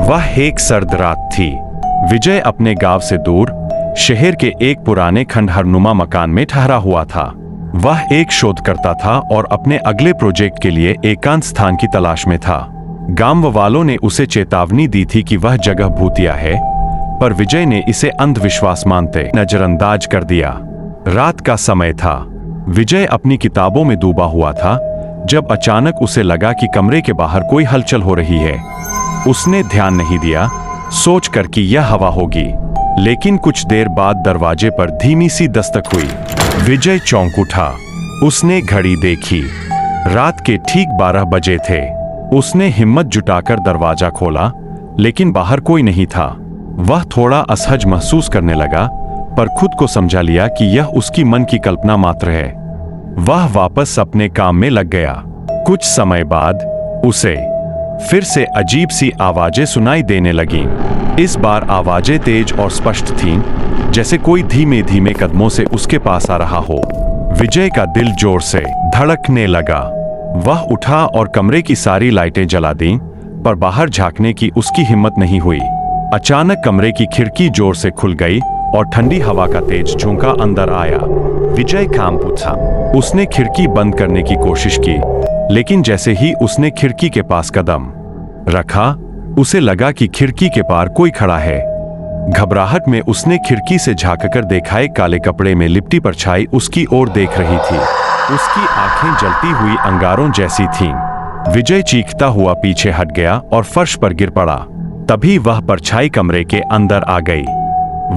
वह एक सर्द रात थी। विजय अपने गांव से दूर शहर के एक पुराने खंडहरनुमा मकान में ठहरा हुआ था। वह एक शोधकर्ता था और अपने अगले प्रोजेक्ट के लिए एकांत स्थान की तलाश में था। गांव वालों ने उसे चेतावनी दी थी कि वह जगह भूतिया है, पर विजय ने इसे अंधविश्वास मानते नजरअंदाज कर दिया। रात का समय था। विजय अपनी किताबों में डूबा हुआ था जब अचानक उसे लगा कि कमरे के बाहर कोई हलचल हो रही है। उसने ध्यान नहीं दिया, सोचकर कि यह हवा होगी, लेकिन कुछ देर बाद दरवाजे पर धीमी सी दस्तक हुई। विजय चौंक उठा। उसने घड़ी देखी। रात के ठीक 12 बजे थे। उसने हिम्मत जुटाकर दरवाजा खोला, लेकिन बाहर कोई नहीं था। वह थोड़ा असहज महसूस करने लगा, पर खुद को समझा लिया कि यह उसकी मन की कल्पना मात्र है। वह वापस अपने काम में लग गया। कुछ समय बाद उसे फिर से अजीब सी आवाजें सुनाई देने लगीं। इस बार आवाजें तेज और स्पष्ट थीं, जैसे कोई धीमे धीमे कदमों से उसके पास आ रहा हो। विजय का दिल जोर से धड़कने लगा। वह उठा और कमरे की सारी लाइटें जला दीं, पर बाहर झांकने की उसकी हिम्मत नहीं हुई। अचानक कमरे की खिड़की जोर से खुल गई और ठंडी हवा का तेज झोंका अंदर आया। विजय कांप उठा। उसने खिड़की बंद करने की कोशिश की, लेकिन जैसे ही उसने खिड़की के पास कदम रखा, उसे लगा कि खिड़की के पार कोई खड़ा है। घबराहट में उसने खिड़की से झांककर देखा, एक काले कपड़े में लिपटी परछाई उसकी ओर देख रही थी। उसकी आंखें जलती हुई अंगारों जैसी थीं। विजय चीखता हुआ पीछे हट गया और फर्श पर गिर पड़ा। तभी वह परछाई कमरे के अंदर आ गई।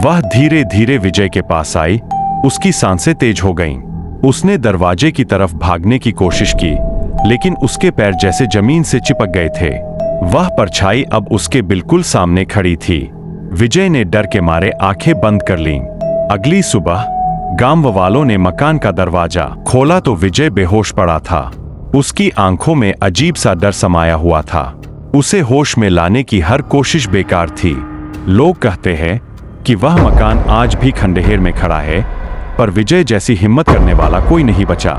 वह धीरे धीरे विजय के पास आई। उसकी सांसें तेज हो गईं। उसने दरवाजे की तरफ भागने की कोशिश की, लेकिन उसके पैर जैसे जमीन से चिपक गए थे। वह परछाई अब उसके बिल्कुल सामने खड़ी थी। विजय ने डर के मारे आंखें बंद कर लीं। अगली सुबह गांव वालों ने मकान का दरवाजा खोला तो विजय बेहोश पड़ा था। उसकी आंखों में अजीब सा डर समाया हुआ था। उसे होश में लाने की हर कोशिश बेकार थी। लोग कहते हैं कि वह मकान आज भी खंडहर में खड़ा है, पर विजय जैसी हिम्मत करने वाला कोई नहीं बचा।